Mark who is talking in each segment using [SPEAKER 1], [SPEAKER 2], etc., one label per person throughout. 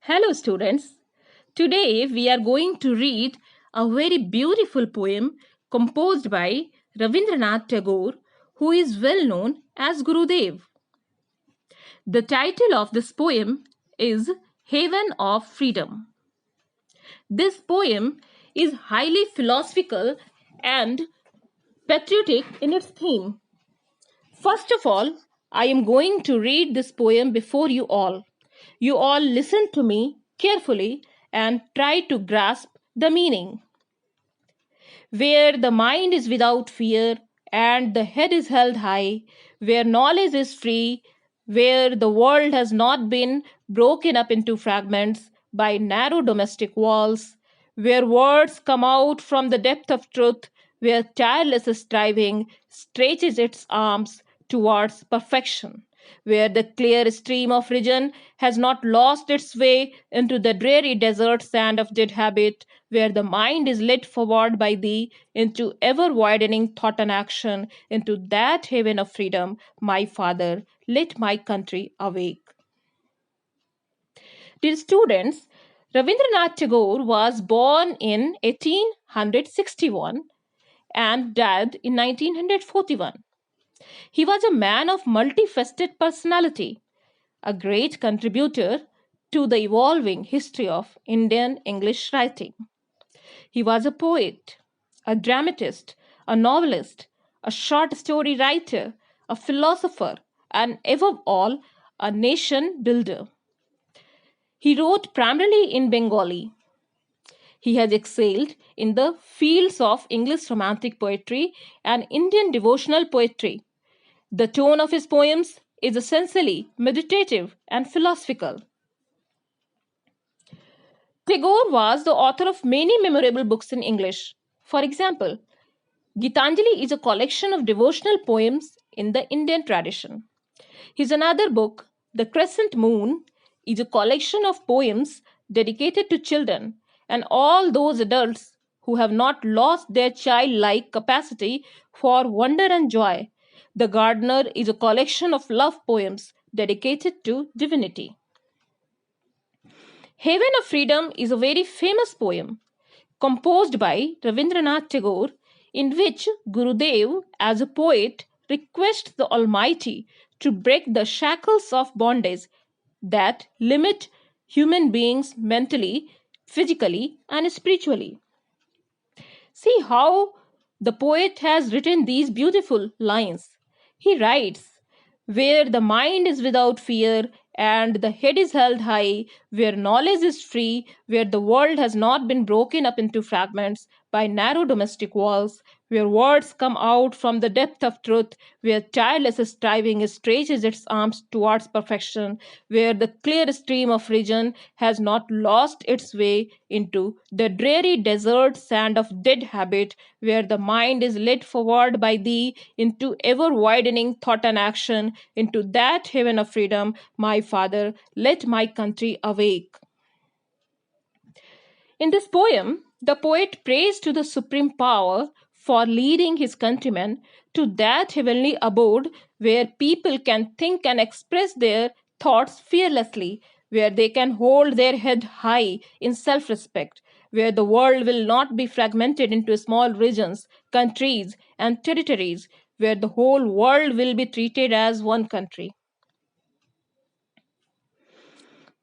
[SPEAKER 1] Hello, students. Today we are going to read a very beautiful poem composed by Rabindranath Tagore, who is well known as Gurudev. The title of this poem is Haven of Freedom. This poem is highly philosophical and patriotic in its theme. First of all, I am going to read this poem before you all. You all listen to me carefully and try to grasp the meaning. Where the mind is without fear and the head is held high, where knowledge is free, where the world has not been broken up into fragments by narrow domestic walls, where words come out from the depth of truth, where tireless striving stretches its arms towards perfection, where the clear stream of reason has not lost its way into the dreary desert sand of dead habit, where the mind is led forward by thee into ever widening thought and action, into that haven of freedom, my Father, let my country awake. Dear students, Rabindranath Tagore was born in 1861 and died in 1941. He was a man of multifaceted personality, a great contributor to the evolving history of Indian English writing. He was a poet, a dramatist, a novelist, a short story writer, a philosopher, and above all, a nation builder. He wrote primarily in Bengali. He has excelled in the fields of English romantic poetry and Indian devotional poetry. The tone of his poems is essentially meditative and philosophical. Tagore was the author of many memorable books in English. For example, Gitanjali is a collection of devotional poems in the Indian tradition. His another book, The Crescent Moon, is a collection of poems dedicated to children and all those adults who have not lost their childlike capacity for wonder and joy. The Gardener is a collection of love poems dedicated to divinity. Haven of Freedom is a very famous poem composed by Rabindranath Tagore, in which Gurudev, as a poet, requests the Almighty to break the shackles of bondage that limit human beings mentally, physically, and spiritually. See how the poet has written these beautiful lines. He writes, where the mind is without fear and the head is held high, where knowledge is free, where the world has not been broken up into fragments by narrow domestic walls, where words come out from the depth of truth, where tireless striving stretches its arms towards perfection, where the clear stream of reason has not lost its way into the dreary desert sand of dead habit, where the mind is led forward by thee into ever widening thought and action, into that haven of freedom, my Father, let my country awake. In this poem, the poet prays to the supreme power for leading his countrymen to that heavenly abode where people can think and express their thoughts fearlessly, where they can hold their head high in self respect, where the world will not be fragmented into small regions, countries, and territories, where the whole world will be treated as one country.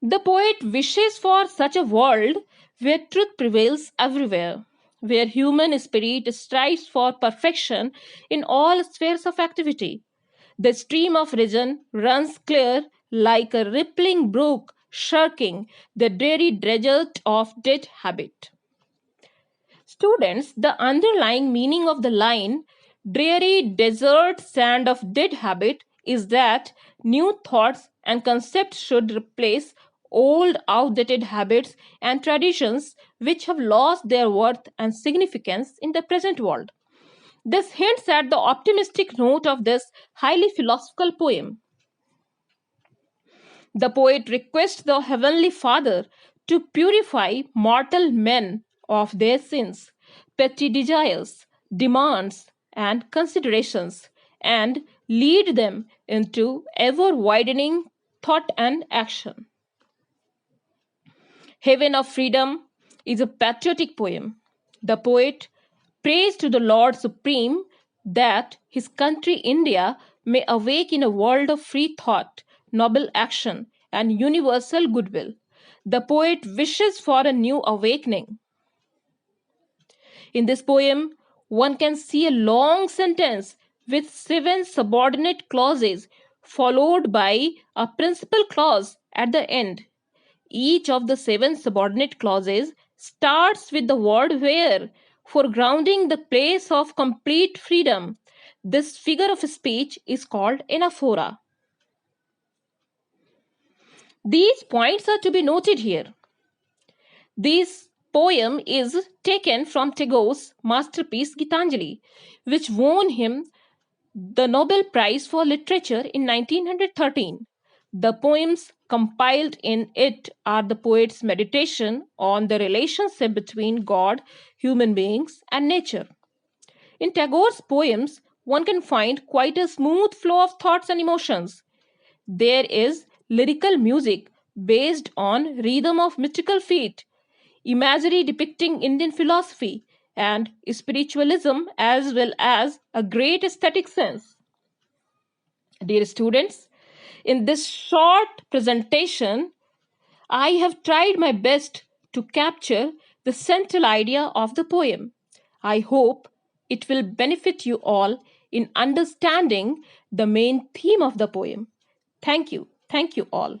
[SPEAKER 1] The poet wishes for such a world where truth prevails everywhere, where human spirit strives for perfection in all spheres of activity. The stream of reason runs clear like a rippling brook shirking the dreary desert of dead habit. Students, the underlying meaning of the line, dreary desert sand of dead habit, is that new thoughts and concepts should replace old outdated habits and traditions which have lost their worth and significance in the present world. This hints at the optimistic note of this highly philosophical poem. The poet requests the Heavenly Father to purify mortal men of their sins, petty desires, demands, and considerations, and lead them into ever widening thought and action. Heaven of Freedom is a patriotic poem. The poet prays to the Lord Supreme that his country India may awake in a world of free thought, noble action, and universal goodwill. The poet wishes for a new awakening. In this poem, one can see a long sentence with 7 subordinate clauses, followed by a principal clause at the end. Each of the 7 subordinate clauses starts with the word where, foregrounding the place of complete freedom. This figure of speech is called anaphora. These points are to be noted here. This poem is taken from Tagore's masterpiece Gitanjali, which won him the Nobel Prize for Literature in 1913. The poems compiled in it are the poet's meditation on the relationship between God, human beings, and nature. In Tagore's poems, one can find quite a smooth flow of thoughts and emotions. There is lyrical music based on rhythm of mystical feet, imagery depicting Indian philosophy, and spiritualism, as well as a great aesthetic sense. Dear students, in this short presentation, I have tried my best to capture the central idea of the poem. I hope it will benefit you all in understanding the main theme of the poem. Thank you. Thank you all.